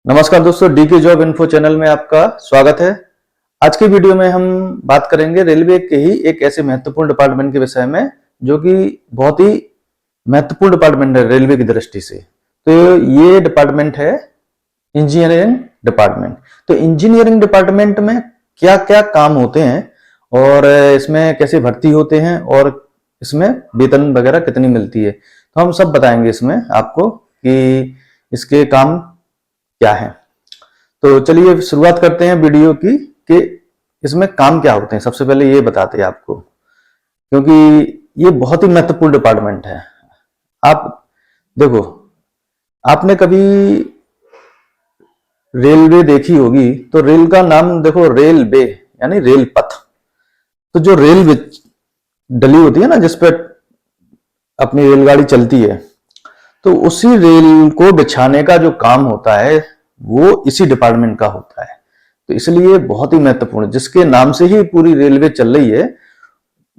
नमस्कार दोस्तों, DK job info channel में आपका स्वागत है। आज की वीडियो में हम बात करेंगे रेलवे के ही एक ऐसे महत्वपूर्ण डिपार्टमेंट के विषय में जो कि बहुत ही महत्वपूर्ण डिपार्टमेंट है रेलवे की दृष्टि से। तो ये डिपार्टमेंट है इंजीनियरिंग डिपार्टमेंट। तो इंजीनियरिंग डिपार्टमेंट में क्या क्या काम होते हैं और इसमें कैसे भर्ती होते हैं और इसमें वेतन वगैरह कितनी मिलती है, तो हम सब बताएंगे इसमें आपको कि इसके काम क्या है। तो चलिए शुरुआत करते हैं वीडियो की कि इसमें काम क्या होते हैं। सबसे पहले ये बताते हैं आपको, क्योंकि ये बहुत ही महत्वपूर्ण डिपार्टमेंट है। आप देखो, आपने कभी रेलवे देखी होगी तो रेल का नाम देखो, रेलवे यानी रेल पथ। तो जो रेल डली होती है ना, जिस पर अपनी रेलगाड़ी चलती है, तो उसी रेल को बिछाने का जो काम होता है वो इसी डिपार्टमेंट का होता है। तो इसलिए बहुत ही महत्वपूर्ण, जिसके नाम से ही पूरी रेलवे चल रही है,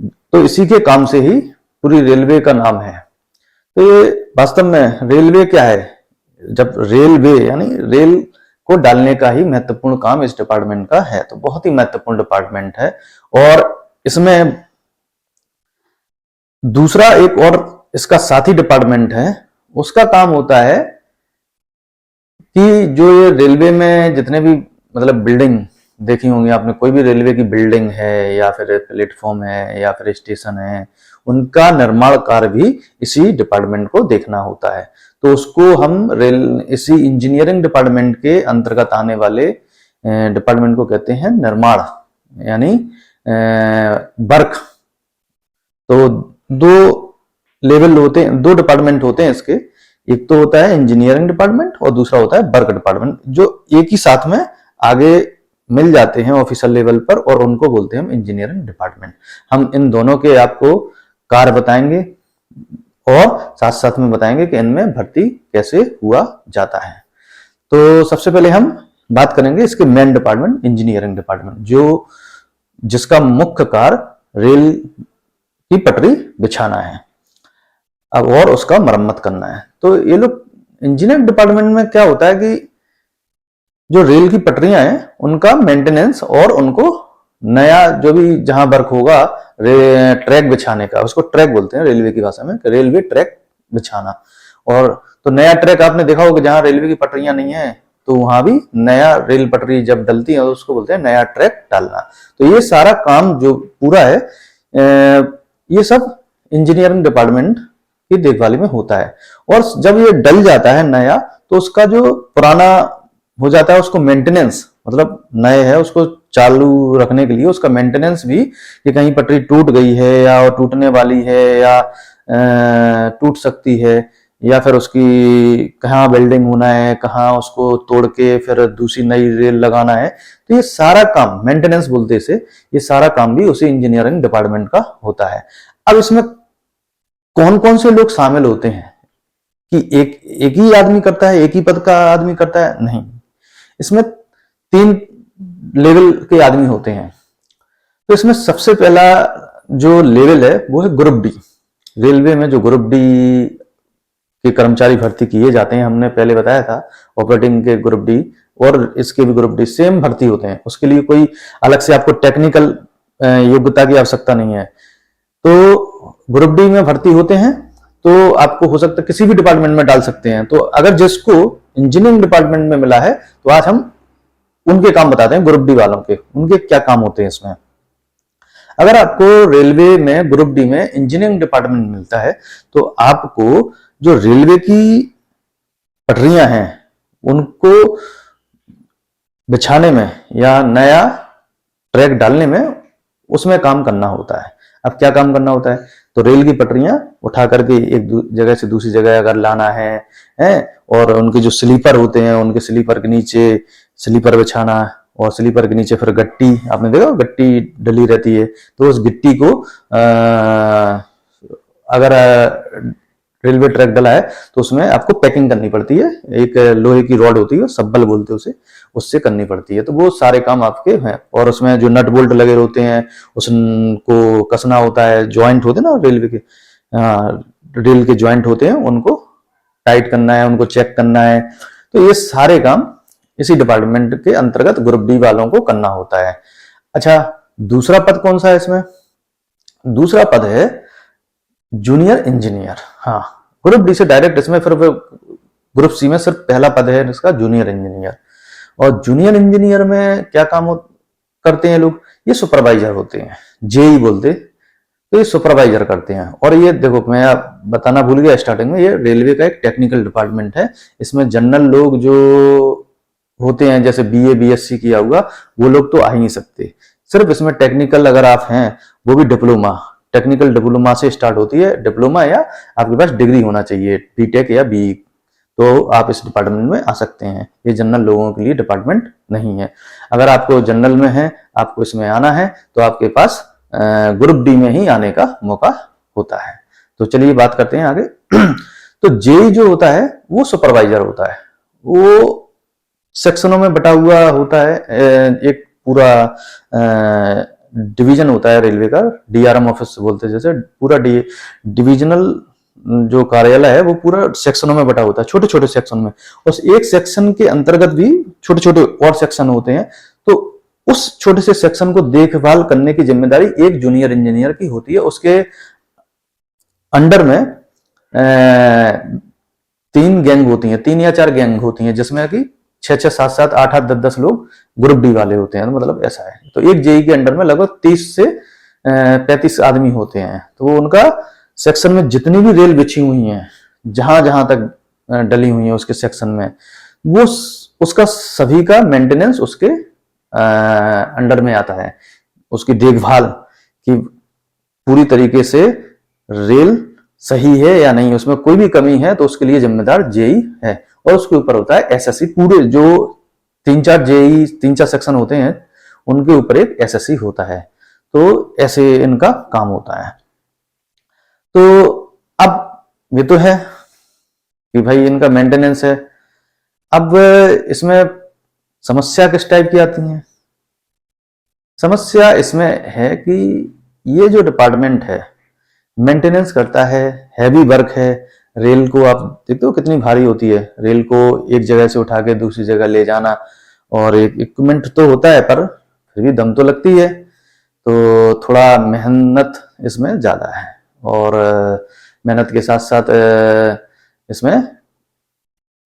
तो इसी के काम से ही पूरी रेलवे का नाम है। तो ये वास्तव में रेलवे क्या है, जब रेलवे यानी रेल को डालने का ही महत्वपूर्ण काम इस डिपार्टमेंट का है। तो बहुत ही महत्वपूर्ण डिपार्टमेंट है। और इसमें दूसरा एक और इसका साथी डिपार्टमेंट है, उसका काम होता है कि जो ये रेलवे में जितने भी मतलब बिल्डिंग देखी होंगी आपने, कोई भी रेलवे की बिल्डिंग है या फिर प्लेटफॉर्म है या फिर स्टेशन है, उनका निर्माण कार्य भी इसी डिपार्टमेंट को देखना होता है। तो उसको हम इसी इंजीनियरिंग डिपार्टमेंट के अंतर्गत आने वाले डिपार्टमेंट को कहते हैं निर्माण यानी वर्क। तो दो लेवल होते हैं, दो डिपार्टमेंट होते हैं इसके। एक तो होता है इंजीनियरिंग डिपार्टमेंट और दूसरा होता है वर्क डिपार्टमेंट, जो एक ही साथ में आगे मिल जाते हैं ऑफिशियल लेवल पर, और उनको बोलते हैं हम इंजीनियरिंग डिपार्टमेंट। हम इन दोनों के आपको कार्य बताएंगे और साथ साथ में बताएंगे कि इनमें भर्ती कैसे हुआ जाता है। तो सबसे पहले हम बात करेंगे इसके मेन डिपार्टमेंट इंजीनियरिंग डिपार्टमेंट, जो जिसका मुख्य कार्य रेल की पटरी बिछाना है अब और उसका मरम्मत करना है। तो ये लोग इंजीनियरिंग डिपार्टमेंट में क्या होता है कि जो रेल की पटरियां हैं उनका मेंटेनेंस और उनको नया जो भी जहां वर्क होगा ट्रैक बिछाने का, उसको ट्रैक बोलते हैं रेलवे की भाषा में, रेलवे ट्रैक बिछाना। और तो नया ट्रैक आपने देखा होगा, जहां रेलवे की पटरियां नहीं है तो वहां भी नया रेल पटरी जब डलती है उसको बोलते हैं नया ट्रैक डालना। तो ये सारा काम जो पूरा है ये सब इंजीनियरिंग डिपार्टमेंट की देखभाली में होता है। और जब ये डल जाता है नया, तो उसका जो पुराना हो जाता है उसको मेंटेनेंस, मतलब नए है उसको चालू रखने के लिए उसका मेंटेनेंस भी, कि कहीं पटरी टूट गई है या टूटने वाली है या टूट सकती है, या फिर उसकी कहाँ वेल्डिंग होना है, कहाँ उसको तोड़ के फिर दूसरी नई रेल लगाना है। तो ये सारा काम मेंटेनेंस बोलते इसे, ये सारा काम भी उसी इंजीनियरिंग डिपार्टमेंट का होता है। अब इसमें कौन कौन से लोग शामिल होते हैं कि एक ही आदमी करता है, एक ही पद का आदमी करता है? नहीं, इसमें 3 लेवल के आदमी होते हैं। तो इसमें सबसे पहला जो लेवल है वो है ग्रुप डी। रेलवे में जो ग्रुप डी के कर्मचारी भर्ती किए जाते हैं, हमने पहले बताया था ऑपरेटिंग के ग्रुप डी और इसके भी ग्रुप डी सेम भर्ती होते हैं। उसके लिए कोई अलग से आपको टेक्निकल योग्यता की आवश्यकता नहीं है। तो ग्रुप डी में भर्ती होते हैं, तो आपको हो सकता है किसी भी डिपार्टमेंट में डाल सकते हैं। तो अगर जिसको इंजीनियरिंग डिपार्टमेंट में मिला है, तो आज हम उनके काम बताते हैं, ग्रुप डी वालों के, उनके क्या काम होते हैं इसमें। अगर आपको रेलवे में ग्रुप डी में इंजीनियरिंग डिपार्टमेंट मिलता है, तो आपको जो रेलवे की पटरियां हैं उनको बिछाने में या नया ट्रैक डालने में उसमें काम करना होता है। अब क्या काम करना होता है? तो रेल की पटरियां उठा करके एक जगह से दूसरी जगह अगर लाना है और उनके जो स्लीपर होते हैं उनके स्लीपर के नीचे स्लीपर बिछाना, और स्लीपर के नीचे फिर गट्टी, आपने देखा गट्टी डली रहती है, तो उस गिट्टी को अगर रेलवे ट्रैक डला है तो उसमें आपको पैकिंग करनी पड़ती है। एक लोहे की रॉड होती है, सब्बल बोलते हैं उसे, उससे करनी पड़ती है। तो वो सारे काम आपके हैं। और उसमें जो नट बोल्ट लगे होते हैं उसको कसना होता है, ज्वाइंट होते हैं ना रेलवे के, रेल के ज्वाइंट होते हैं, उनको टाइट करना है, उनको चेक करना है। तो ये सारे काम इसी डिपार्टमेंट के अंतर्गत ग्रुप डी वालों को करना होता है। अच्छा, दूसरा पद कौन सा है इसमें? दूसरा पद है जूनियर इंजीनियर। हाँ, ग्रुप डी से डायरेक्ट इसमें फिर ग्रुप सी में सिर्फ पहला पद है इसका जूनियर इंजीनियर। और जूनियर इंजीनियर में क्या काम करते हैं लोग? ये सुपरवाइजर होते हैं, जेई बोलते, तो ये सुपरवाइजर करते हैं। और ये देखो, मैं बताना भूल गया स्टार्टिंग में, ये रेलवे का एक टेक्निकल डिपार्टमेंट है। इसमें जनरल लोग जो होते हैं, जैसे बीए बीएससी किया हुआ, वो लोग तो आ ही नहीं सकते। सिर्फ इसमें टेक्निकल अगर आप हैं, वो भी डिप्लोमा, टेक्निकल डिप्लोमा से स्टार्ट होती है, डिप्लोमा, या आपके पास डिग्री होना चाहिए बीटेक या बी, तो आप इस डिपार्टमेंट में आ सकते हैं। ये जनरल लोगों के लिए डिपार्टमेंट नहीं है। अगर आपको जनरल में है, आपको इसमें आना है, तो आपके पास ग्रुप डी में ही आने का मौका होता है। तो चलिए बात करते हैं आगे। तो जेई जो होता है वो सुपरवाइजर होता है, वो सेक्शनों में बटा हुआ होता है। एक पूरा डिवीजन होता है रेलवे का, डीआरएम ऑफिस बोलते हैं, जैसे पूरा डिविजनल जो कार्यालय है वो पूरा सेक्शनों में बटा होता है, छोटे छोटे सेक्शन में। उस एक सेक्शन के अंतर्गत भी छोटे छोटे और सेक्शन होते हैं, तो उस छोटे से सेक्शन को देखभाल करने की जिम्मेदारी एक जूनियर इंजीनियर की होती है। उसके अंडर में 3 गैंग होती हैं, 3 या 4 गैंग होती हैं, जिसमें कि 6-6, 7-7, 8-8, 10-10 लोग ग्रुप डी वाले होते हैं। तो मतलब ऐसा है। तो एक जेई के अंडर में लगभग 30 से 35 आदमी होते हैं। तो वो उनका सेक्शन में जितनी भी रेल बिछी हुई हैं, जहां जहां तक डली हुई है उसके सेक्शन में, वो उसका सभी का मेंटेनेंस उसके अंडर में आता है। उसकी देखभाल कि पूरी तरीके से रेल सही है या नहीं, उसमें कोई भी कमी है तो उसके लिए जिम्मेदार जेई है। और उसके ऊपर होता है एसएससी। पूरे जो 3-4 जेई, 3-4 सेक्शन होते हैं, उनके ऊपर एक एसएससी होता है। तो ऐसे इनका काम होता है। तो अब ये तो है कि भाई इनका मेंटेनेंस है। अब इसमें समस्या किस टाइप की आती है? समस्या इसमें है कि ये जो डिपार्टमेंट है मेंटेनेंस करता है, हैवी वर्क है। रेल को आप देखते हो कितनी भारी होती है, रेल को एक जगह से उठा के दूसरी जगह ले जाना, और एक इक्विपमेंट तो होता है पर फिर भी दम तो लगती है। तो थोड़ा मेहनत इसमें ज्यादा है, और मेहनत के साथ साथ इसमें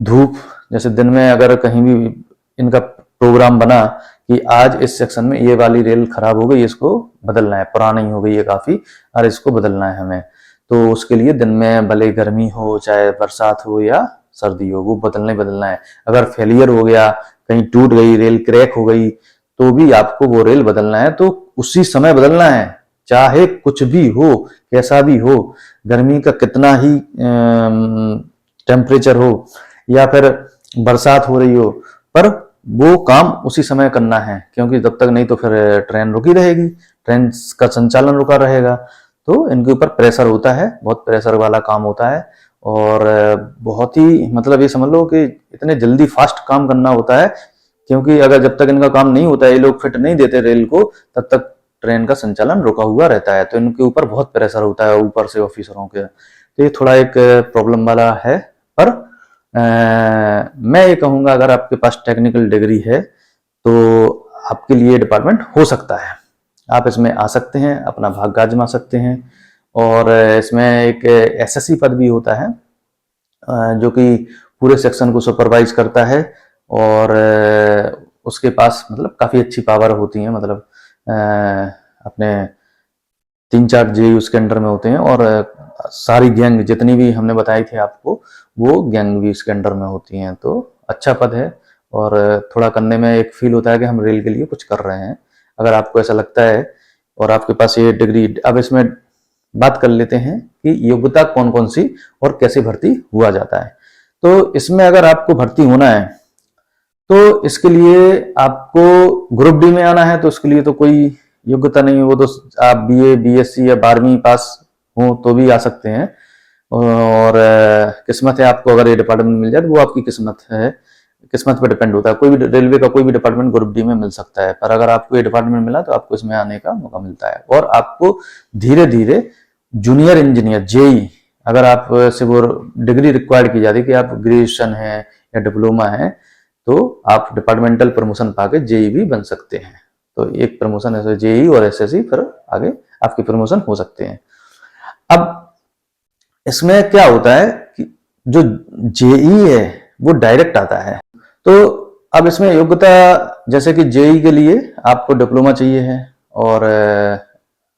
धूप, जैसे दिन में अगर कहीं भी इनका प्रोग्राम बना कि आज इस सेक्शन में ये वाली रेल खराब हो गई, इसको बदलना है, पुरानी हो गई है काफी और इसको बदलना है हमें, तो उसके लिए दिन में भले गर्मी हो चाहे बरसात हो या सर्दी हो, वो बदलना है। अगर फेलियर हो गया, कहीं टूट गई रेल, क्रैक हो गई, तो भी आपको वो रेल बदलना है। तो उसी समय बदलना है, चाहे कुछ भी हो, कैसा भी हो, गर्मी का कितना ही टेम्परेचर हो या फिर बरसात हो रही हो, पर वो काम उसी समय करना है, क्योंकि जब तक नहीं तो फिर ट्रेन रुकी रहेगी, ट्रेन का संचालन रुका रहेगा। तो इनके ऊपर प्रेशर होता है, बहुत प्रेशर वाला काम होता है, और बहुत ही मतलब ये समझ लो कि इतने जल्दी फास्ट काम करना होता है, क्योंकि अगर जब तक इनका काम नहीं होता है, ये लोग फिट नहीं देते रेल को, तब तक ट्रेन का संचालन रुका हुआ रहता है। तो इनके ऊपर बहुत प्रेशर होता है ऊपर से ऑफिसरों के। तो ये थोड़ा एक प्रॉब्लम वाला है, पर मैं ये कहूंगा अगर आपके पास टेक्निकल डिग्री है तो आपके लिए डिपार्टमेंट हो सकता है, आप इसमें आ सकते हैं, अपना भाग्य आजमा सकते हैं। और इसमें एक एसएससी पद भी होता है जो कि पूरे सेक्शन को सुपरवाइज करता है, और उसके पास मतलब काफी अच्छी पावर होती है, मतलब अपने 3-4 जेई उसके अंडर में होते हैं, और सारी गैंग जितनी भी हमने बताई थी आपको, वो गैंग भी इसके अंडर में होती हैं। तो अच्छा पद है, और थोड़ा करने में एक फील होता है कि हम रेल के लिए कुछ कर रहे हैं। अगर आपको ऐसा लगता है और आपके पास ये डिग्री, अब इसमें बात कर लेते हैं कि योग्यता कौन कौन सी और कैसे भर्ती हुआ जाता है। तो इसमें अगर आपको भर्ती होना है तो इसके लिए आपको ग्रुप डी में आना है, तो उसके लिए तो कोई योग्यता नहीं है, वो तो आप बीए बीएससी या 12वीं पास हो तो भी आ सकते हैं। और किस्मत है, आपको अगर ये डिपार्टमेंट मिल जाए तो वो आपकी किस्मत है, किस्मत पर डिपेंड होता है। कोई भी रेलवे का कोई भी डिपार्टमेंट ग्रुप डी में मिल सकता है, पर अगर आपको ये डिपार्टमेंट मिला तो आपको इसमें आने का मौका मिलता है। और आपको धीरे धीरे जूनियर इंजीनियर जेई, अगर आप से वो डिग्री रिक्वायर्ड की जाती है कि आप ग्रेजुएशन है या डिप्लोमा है, तो आप डिपार्टमेंटल प्रमोशन पाके जेई भी बन सकते हैं। तो एक प्रमोशन ऐसे जेई और एसएससी, फिर आगे आपकी प्रमोशन हो सकते हैं। अब इसमें क्या होता है कि जो जेई है वो डायरेक्ट आता है। तो अब इसमें योग्यता, जैसे कि जेई के लिए आपको डिप्लोमा चाहिए है, और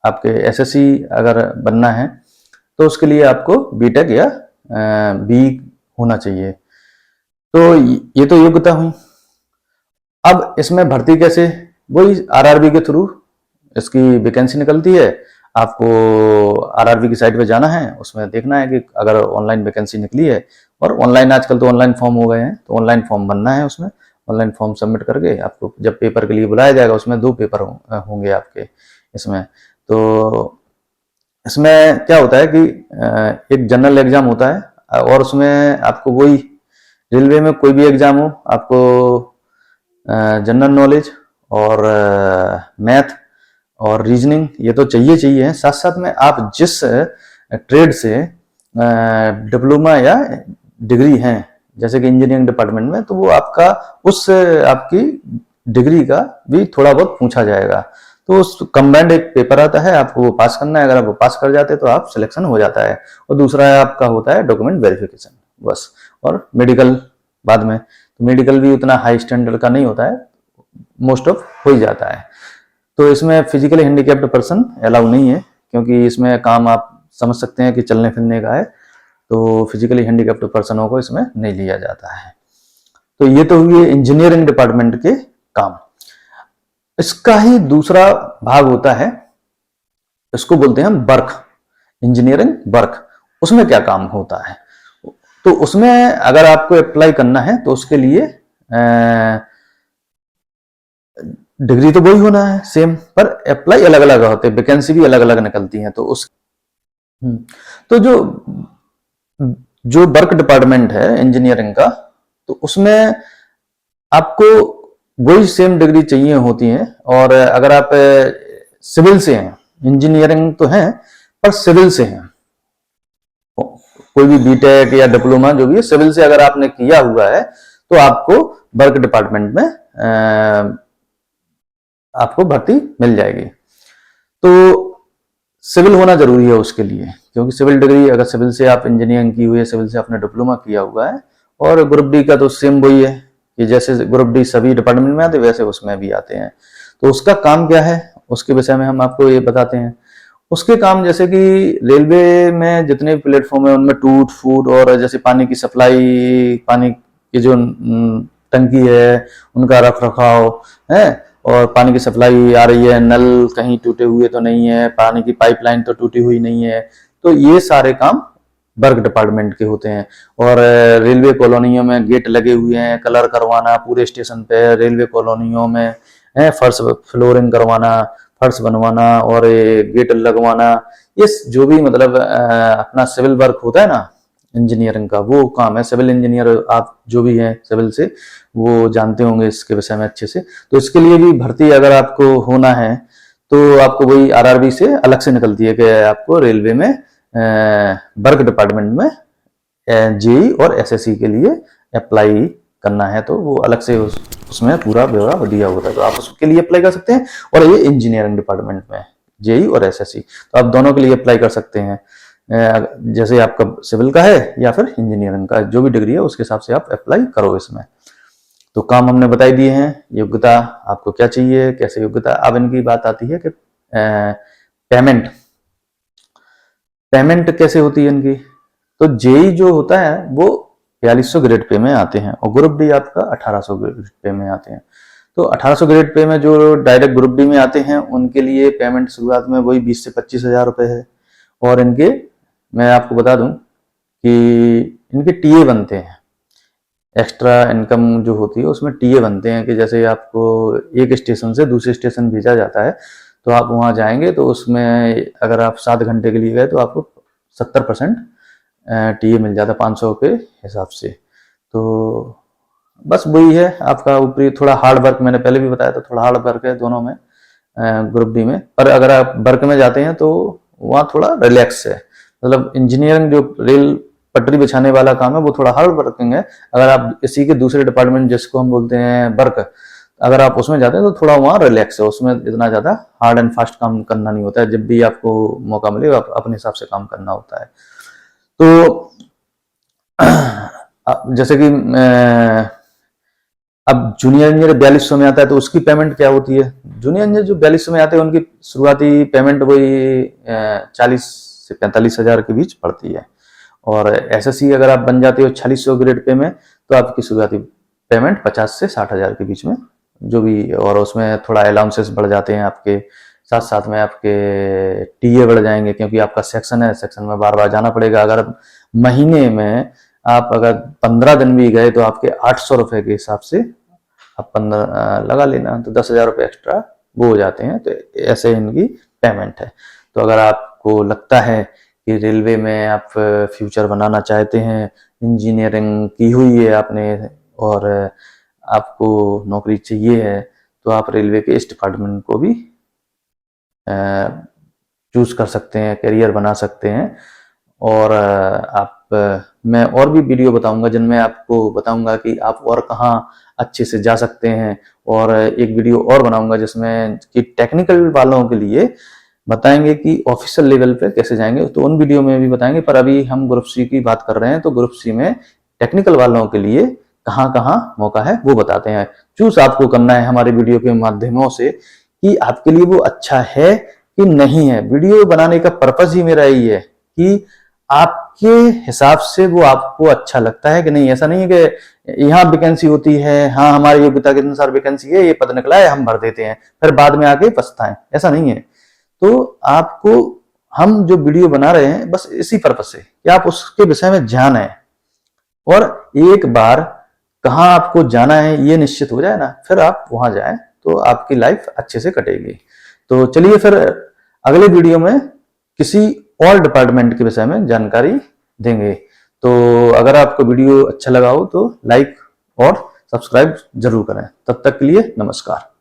आपके एसएससी अगर बनना है तो उसके लिए आपको बीटेक या बी होना चाहिए। तो ये तो योग्यता हुई। अब इसमें भर्ती कैसे, वही आरआरबी के थ्रू इसकी वैकेंसी निकलती है। आपको आरआरबी की साइट पे जाना है, उसमें देखना है कि अगर ऑनलाइन वैकेंसी निकली है, और ऑनलाइन आजकल तो ऑनलाइन फॉर्म हो गए हैं, तो ऑनलाइन फॉर्म भरना है। उसमें ऑनलाइन फॉर्म सबमिट करके आपको जब पेपर के लिए बुलाया जाएगा, उसमें 2 पेपर होंगे आपके इसमें। तो इसमें क्या होता है कि एक जनरल एग्जाम होता है, और उसमें आपको वही रेलवे में कोई भी एग्जाम हो, आपको जनरल नॉलेज और मैथ और रीजनिंग ये तो चाहिए है। साथ साथ में आप जिस ट्रेड से डिप्लोमा या डिग्री हैं, जैसे कि इंजीनियरिंग डिपार्टमेंट में, तो वो आपका उस आपकी डिग्री का भी थोड़ा बहुत पूछा जाएगा। तो उस कंबाइंड एक पेपर आता है, आपको वो पास करना है। अगर आप वो पास कर जाते हैं तो आप सिलेक्शन हो जाता है। और दूसरा आपका होता है डॉक्यूमेंट वेरिफिकेशन, बस। और मेडिकल बाद में, तो मेडिकल भी उतना हाई स्टैंडर्ड का नहीं होता है, मोस्ट ऑफ हो ही जाता है। तो इसमें फिजिकली हैंडीकैप्ड पर्सन अलाउ नहीं है, क्योंकि इसमें काम आप समझ सकते हैं कि चलने फिरने का है, तो फिजिकली हैंडीकैप्ड पर्सनों को इसमें नहीं लिया जाता है। तो ये तो हुए इंजीनियरिंग डिपार्टमेंट के काम। इसका ही दूसरा भाग होता है, इसको बोलते हैं हम वर्क, इंजीनियरिंग वर्क। उसमें क्या काम होता है, तो उसमें अगर आपको अप्लाई करना है तो उसके लिए डिग्री तो वही होना है सेम, पर अप्लाई अलग अलग होते हैं, वैकेंसी भी अलग अलग निकलती हैं। तो उस तो जो वर्क डिपार्टमेंट है इंजीनियरिंग का, तो उसमें आपको वही सेम डिग्री चाहिए होती है। और अगर आप सिविल से हैं, इंजीनियरिंग तो है पर सिविल से हैं, कोई भी बीटेक या डिप्लोमा जो भी है, सिविल से अगर आपने किया हुआ है, तो आपको वर्क डिपार्टमेंट में आपको भर्ती मिल जाएगी। तो सिविल होना जरूरी है उसके लिए, क्योंकि सिविल डिग्री, अगर सिविल से आप इंजीनियरिंग की हुई है, सिविल से आपने डिप्लोमा किया हुआ है, और ग्रुप डी का तो सेम वही है कि जैसे ग्रुप डी सभी डिपार्टमेंट में आते वैसे उसमें भी आते हैं। तो उसका काम क्या है, उसके विषय में हम आपको ये बताते हैं। उसके काम जैसे कि रेलवे में जितने भी प्लेटफॉर्म है उनमें टूट फूट, और जैसे पानी की सप्लाई, पानी की जो टंकी है उनका रख रखाव है, और पानी की सप्लाई आ रही है, नल कहीं टूटे हुए तो नहीं है, पानी की पाइपलाइन तो टूटी हुई नहीं है। तो ये सारे काम वर्क डिपार्टमेंट के होते हैं। और रेलवे कॉलोनियों में गेट लगे हुए हैं, कलर करवाना पूरे स्टेशन पे, रेलवे कॉलोनियों में फर्श फ्लोरिंग करवाना, फर्श बनवाना और गेट लगवाना, ये जो भी मतलब अपना सिविल वर्क होता है ना इंजीनियरिंग का, वो काम है। सिविल इंजीनियर आप जो भी हैं सिविल से, वो जानते होंगे इसके विषय में अच्छे से। तो इसके लिए भी भर्ती अगर आपको होना है तो आपको वही आरआरबी से अलग से निकलती है कि आपको रेलवे में वर्क डिपार्टमेंट में जेई और एसएससी के लिए अप्लाई करना है, तो वो अलग से उसमें पूरा ब्यौरा दिया होता है, तो आप उसके लिए अप्लाई कर सकते हैं। और ये इंजीनियरिंग डिपार्टमेंट में जेई और एसएससी, तो आप दोनों के लिए अप्लाई कर सकते हैं। जैसे आपका सिविल का है या फिर इंजीनियरिंग का, जो भी डिग्री है उसके हिसाब से आप अप्लाई करो इसमें। तो काम हमने बताई दिए हैं, योग्यता आपको क्या चाहिए, कैसे योग्यता। अब इनकी बात आती है कि पेमेंट कैसे होती है इनकी। तो जेई जो होता है वो 4200 ग्रेड पे में आते हैं, और ग्रुप डी आपका 1800 ग्रेड पे में आते हैं। तो 1800 ग्रेड पे में जो डायरेक्ट ग्रुप डी में आते हैं उनके लिए पेमेंट शुरुआत में वही 20 से 25 हजार रुपए है। और इनके मैं आपको बता दूं कि इनके टीए बनते हैं, एक्स्ट्रा इनकम जो होती है उसमें टीए बनते हैं। कि जैसे आपको एक स्टेशन से दूसरे स्टेशन भेजा जाता है, तो आप वहां जाएंगे तो उसमें अगर आप 7 घंटे के लिए गए तो आपको 70% टीए मिल जाता है 500 के हिसाब से। तो बस वही है आपका ऊपरी थोड़ा हार्ड वर्क, मैंने पहले भी बताया था, थोड़ा हार्ड वर्क है दोनों में, ग्रुप डी में। पर अगर आप वर्क में जाते हैं तो वहाँ थोड़ा रिलैक्स है। मतलब इंजीनियरिंग जो रेल पटरी बिछाने वाला काम है वो थोड़ा हार्ड वर्किंग है। अगर आप इसी के दूसरे डिपार्टमेंट जिसको हम बोलते हैं वर्क, अगर आप उसमें जाते हैं तो थोड़ा वहाँ रिलैक्स है, उसमें इतना ज्यादा हार्ड एंड फास्ट काम करना नहीं होता है। जब भी आपको मौका मिले आप अपने हिसाब से काम करना होता है। तो जैसे कि अब जूनियर इंजीनियर 4200 में आता है तो उसकी पेमेंट क्या होती है? जूनियर इंजीनियर जो 4200 में आते हैं उनकी शुरुआती पेमेंट वही 40 से 45 हजार के बीच पड़ती है। और एसएससी अगर आप बन जाते हो 4600 ग्रेड पे में तो आपकी शुरुआती पेमेंट 50 से 60 हजार के बीच में जो भी, और उसमें थोड़ा अलाउंसेस बढ़ जाते हैं आपके, साथ साथ में आपके टीए बढ़ जाएंगे क्योंकि आपका सेक्शन है, सेक्शन में बार बार जाना पड़ेगा। अगर महीने में आप अगर 15 दिन भी गए तो आपके 800 रुपए के हिसाब से आप 15 लगा लेना तो 10,000 रुपये एक्स्ट्रा वो हो जाते हैं। तो ऐसे इनकी पेमेंट है। तो अगर आपको लगता है कि रेलवे में आप फ्यूचर बनाना चाहते हैं, इंजीनियरिंग की हुई है आपने और आपको नौकरी चाहिए है, तो आप रेलवे के इस डिपार्टमेंट को भी चूज कर सकते हैं, करियर बना सकते हैं। और मैं और भी वीडियो बताऊंगा जिनमें आपको बताऊंगा कि आप और कहाँ अच्छे से जा सकते हैं, और एक वीडियो और बनाऊंगा जिसमें कि टेक्निकल वालों के लिए बताएंगे कि ऑफिशियल लेवल पे कैसे जाएंगे, तो उन वीडियो में भी बताएंगे। पर अभी हम ग्रुप सी की बात कर रहे हैं तो ग्रुप सी में टेक्निकल वालों के लिए कहाँ कहाँ मौका है वो बताते हैं। चूज आपको करना है हमारे वीडियो के माध्यमों से कि आपके लिए वो अच्छा है कि नहीं है। वीडियो बनाने का पर्पज ही मेरा यही है कि आपके हिसाब से वो आपको अच्छा लगता है कि नहीं। ऐसा नहीं है कि यहाँ वैकेंसी होती है, हाँ हमारी योग्यता के अनुसार वैकेंसी है, ये पद निकला है, हम भर देते हैं, फिर बाद में आके पछताएं, ऐसा नहीं है। तो आपको हम जो वीडियो बना रहे हैं बस इसी पर्पज से कि आप उसके विषय में जानें, और एक बार कहाँ आपको जाना है ये निश्चित हो जाए ना, फिर आप वहां जाएं तो आपकी लाइफ अच्छे से कटेगी। तो चलिए फिर अगले वीडियो में किसी और डिपार्टमेंट के विषय में जानकारी देंगे। तो अगर आपको वीडियो अच्छा लगा हो तो लाइक और सब्सक्राइब जरूर करें। तब तक के लिए नमस्कार।